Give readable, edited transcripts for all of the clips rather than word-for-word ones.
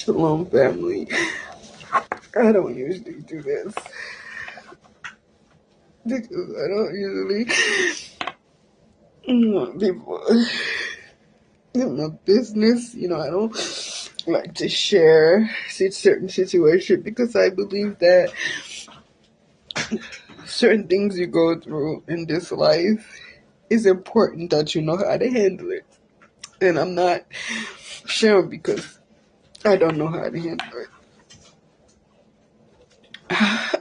Shalom, family. I don't usually do this because I don't usually want people in my business. I don't like to share certain situations because I believe that certain things you go through in this life is important that you know how to handle it. And I'm not sharing because I don't know how to handle it.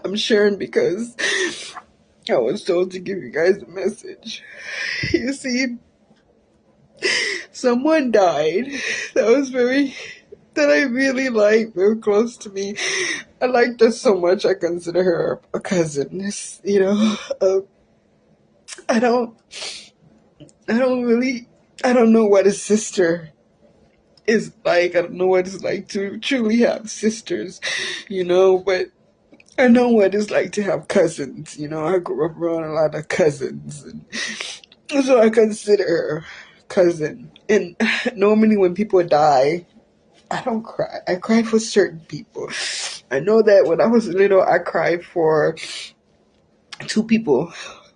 I'm sharing because I was told to give you guys a message. You see, someone died that I really like, very close to me. I liked her so much I consider her a cousin. I don't I don't know what a sister is like. I don't know what it's like to truly have sisters, but I know what it's like to have cousins. I grew up around a lot of cousins, and so I consider her cousin. And normally when people die, I don't cry. I cry for certain people. I know that when I was little, I cried for two people,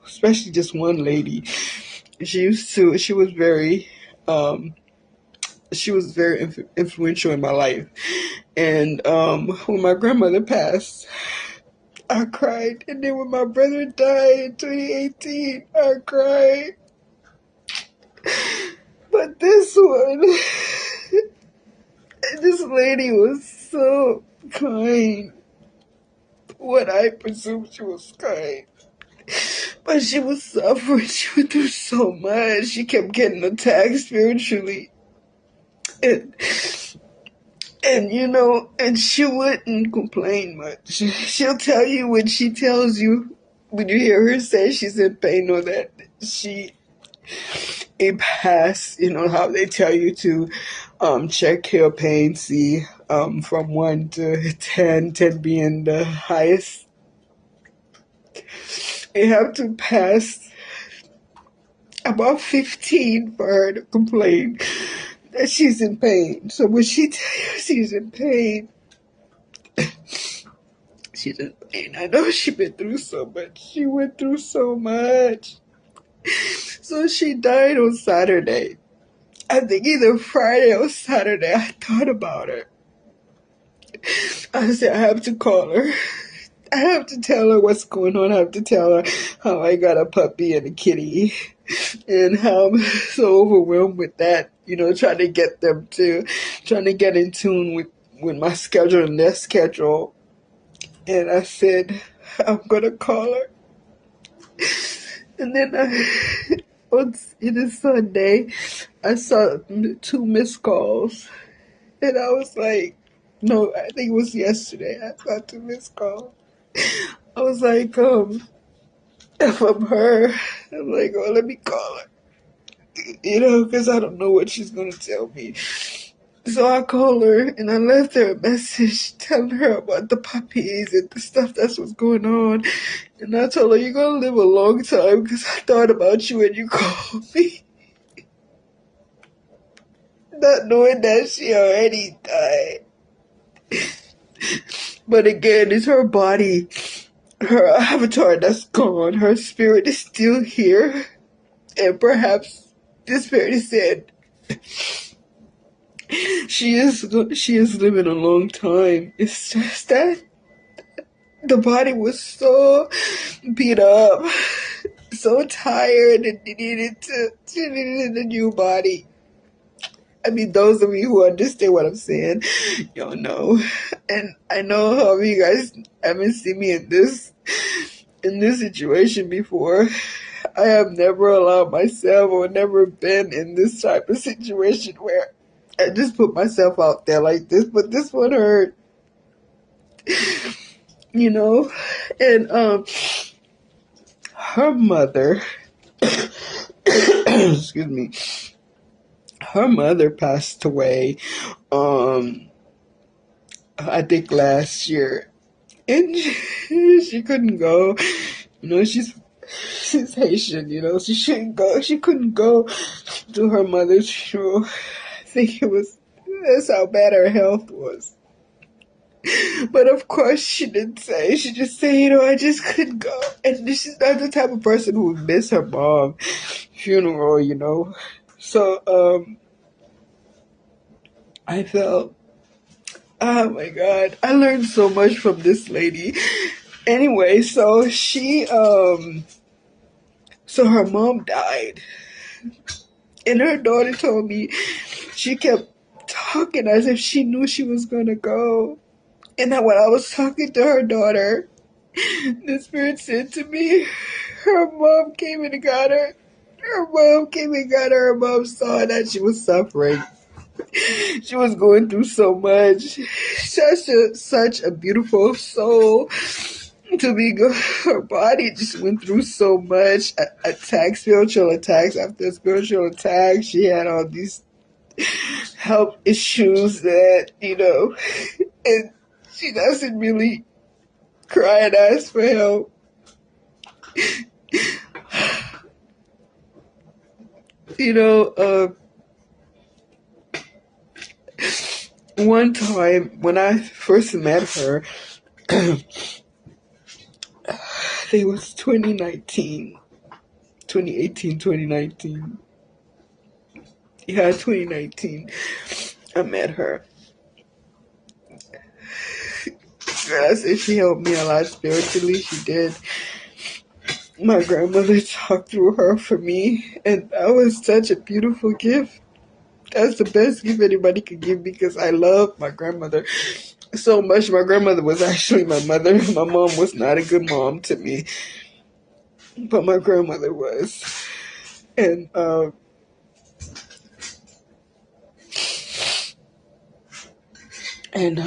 especially just one lady. She was very, influential in my life. And when my grandmother passed, I cried. And then when my brother died in 2018, I cried. But this lady was so kind. What I presume she was kind. But she was suffering. She went through so much. She kept getting attacked spiritually. And and she wouldn't complain much. She'll tell you when you hear her say she's in pain or that it passed, how they tell you to check your pain, see from 1 to 10, 10 being the highest. You have to pass about 15 for her to complain that she's in pain. So when she tells you she's in pain, she's in pain. I know she's been through so much. She went through so much. So she died on Saturday. I think either Friday or Saturday. I thought about her. I said, I have to call her. I have to tell her what's going on. I have to tell her how I got a puppy and a kitty and how I'm so overwhelmed with that, trying to get in tune with my schedule and their schedule. And I said, I'm going to call her. And then on this Sunday, I saw 2 missed calls. And I was like, no, I think it was yesterday. I saw 2 missed calls. I was like, from her. I'm like, oh, let me call her. Because I don't know what she's going to tell me. So I called her and I left her a message telling her about the puppies and the stuff that's what's going on. And I told her, you're going to live a long time because I thought about you when you called me. Not knowing that she already died. But again, it's her body, her avatar that's gone. Her spirit is still here. And perhaps the spirit said, she is living a long time. It's just that the body was so beat up, so tired, and she needed a new body. I mean, those of you who understand what I'm saying, y'all know. And I know how you guys haven't seen me in this situation before. I have never allowed myself or never been in this type of situation where I just put myself out there like this, but this one hurt, and her mother, excuse me, her mother passed away, I think last year, and she couldn't go, she's Haitian, she couldn't go to her mother's funeral. I think it was That's how bad her health was. But of course she didn't say. She just said, I just couldn't go. And she's not the type of person who would miss her mom's funeral. So, I felt, oh my God, I learned so much from this lady. Anyway, so so her mom died. And her daughter told me she kept talking as if she knew she was going to go. And then when I was talking to her daughter, the Spirit said to me, her mom came and got her. Her mom came and got her. Her mom saw that she was suffering. She was going through so much. Such a beautiful soul to be good. Her body just went through so much attacks, spiritual attacks after spiritual attacks. She had all these health issues that, and she doesn't really cry and ask for help. One time when I first met her, I think it was 2019, 2018, 2019. Yeah, 2019. I met her. I said she helped me a lot spiritually. She did. My grandmother talked through her for me, and that was such a beautiful gift. That's the best gift anybody could give me because I love my grandmother so much. My grandmother was actually my mother. My mom was not a good mom to me, but my grandmother was. And and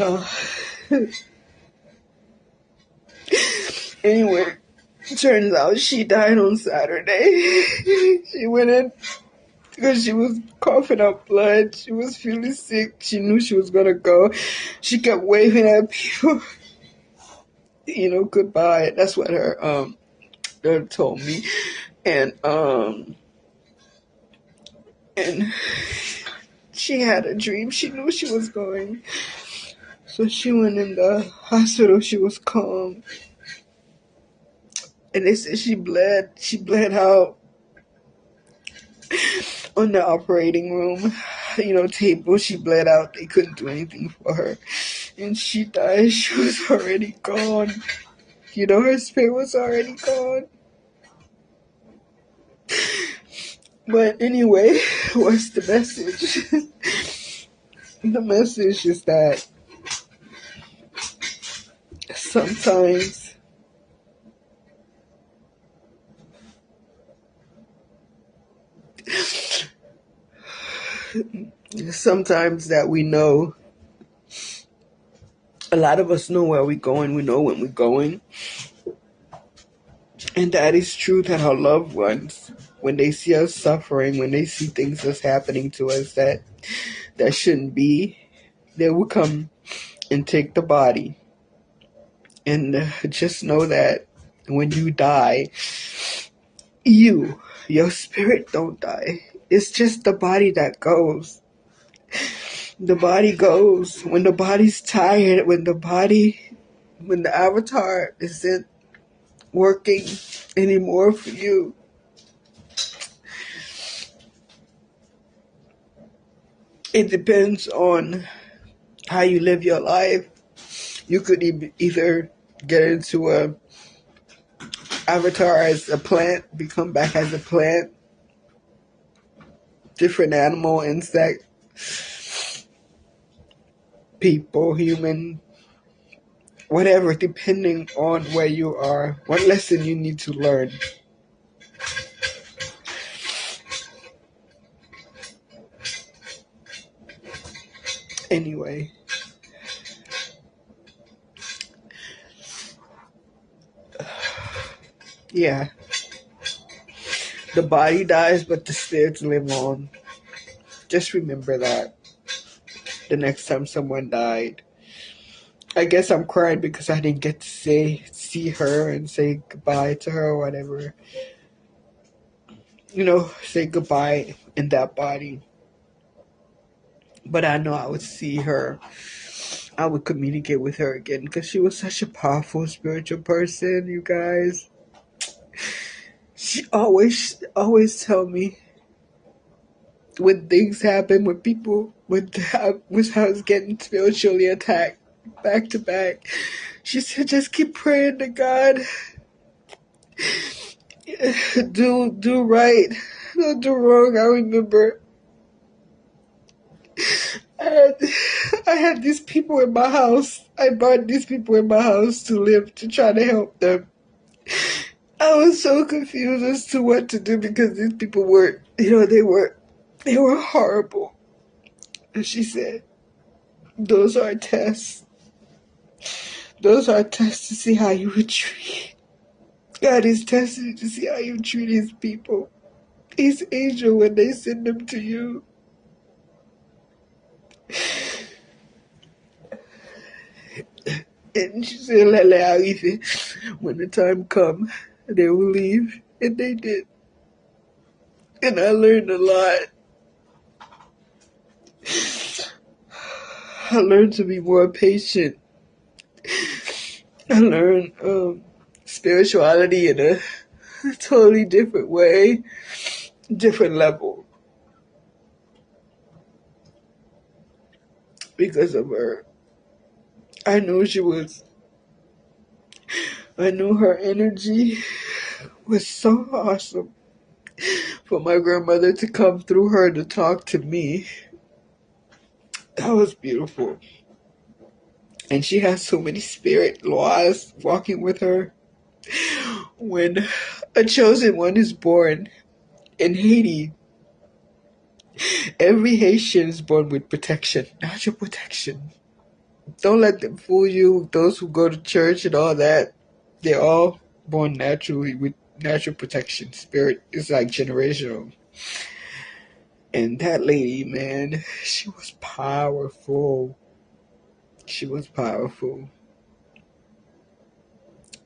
anyway, turns out she died on Saturday. She went in because she was coughing up blood. She was feeling sick. She knew she was gonna go. She kept waving at people, goodbye. That's what her daughter told me. And she had a dream. She knew she was going. So she went in the hospital. She was calm. And they said she bled. She bled out on the operating room, table. She bled out. They couldn't do anything for her. And she died. She was already gone. Her spirit was already gone. But anyway, what's the message? The message is that sometimes that we know, a lot of us know where we're going, we know when we're going. And that is true that our loved ones, when they see us suffering, when they see things that's happening to us that shouldn't be, they will come and take the body. And just know that when you die, your spirit don't die. It's just the body that goes. The body goes. When the body's tired, when the avatar isn't working anymore for you, it depends on how you live your life. You could either get into a avatar as a plant, become back as a plant, different animal, insect, people, human, whatever, depending on where you are, what lesson you need to learn. Anyway, yeah, the body dies, but the spirits live on. Just remember that the next time someone died. I guess I'm crying because I didn't get to see her and say goodbye to her or whatever. Say goodbye in that body. But I know I would see her. I would communicate with her again because she was such a powerful spiritual person, you guys. She always tell me when things happen, when people, I was getting spiritually attacked back to back. She said, just keep praying to God. Do right. Don't do wrong. I remember I had, I had these people in my house. I brought these people in my house to live to try to help them. I was so confused as to what to do because these people were, they were horrible. And she said, those are tests. Those are tests to see how you would treat. God is testing you to see how you treat his people. His angel when they send them to you. And she said, when the time come, they will leave. And they did. And I learned a lot. I learned to be more patient. I learned spirituality in a totally different way, different level because of her. I knew her energy was so awesome. For my grandmother to come through her to talk to me, that was beautiful. And she has so many spirit laws walking with her. When a chosen one is born in Haiti, every Haitian is born with protection, natural protection. Don't let them fool you. Those who go to church and all that, they're all born naturally with natural protection. Spirit is like generational. And that lady, man, she was powerful. She was powerful.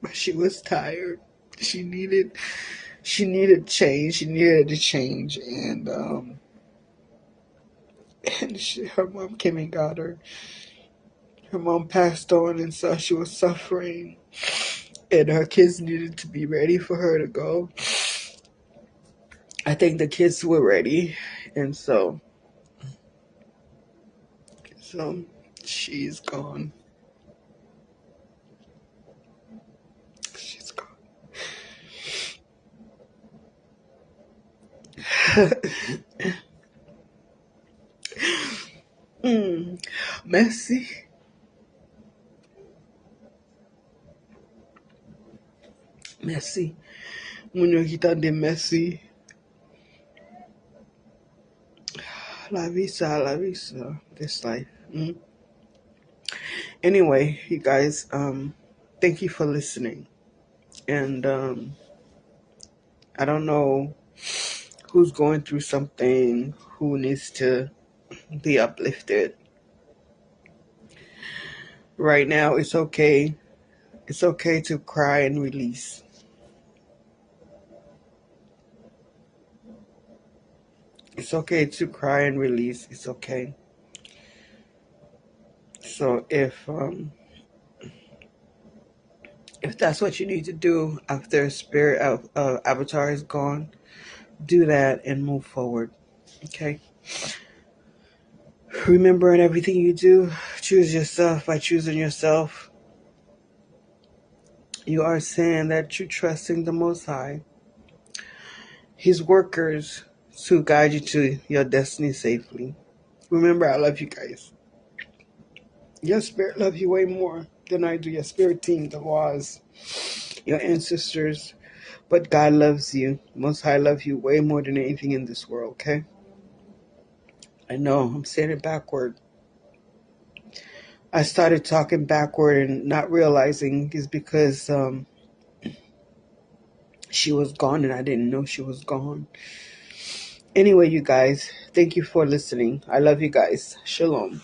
But she was tired. She needed change. She needed a change. And her mom came and got her. Her mom passed on, and so she was suffering. And her kids needed to be ready for her to go. I think the kids were ready. And so she's gone. She's gone. Messy. Messy. Mwen kita de messy. La visa, this life. Anyway, you guys, thank you for listening. And I don't know who's going through something, who needs to be uplifted. Right now, it's okay. It's okay to cry and release. It's okay to cry and release. It's okay. So if that's what you need to do after spirit avatar is gone, do that and move forward. Okay. Remember, in everything you do, choose yourself. By choosing yourself, you are saying that you're trusting the Most High, His workers, to guide you to your destiny safely. Remember, I love you guys. Your spirit loves you way more than I do. Your spirit team, the laws, your ancestors. But God loves you. Most High loves you way more than anything in this world, okay? I know, I'm saying it backward. I started talking backward and not realizing is because she was gone and I didn't know she was gone. Anyway, you guys, thank you for listening. I love you guys. Shalom.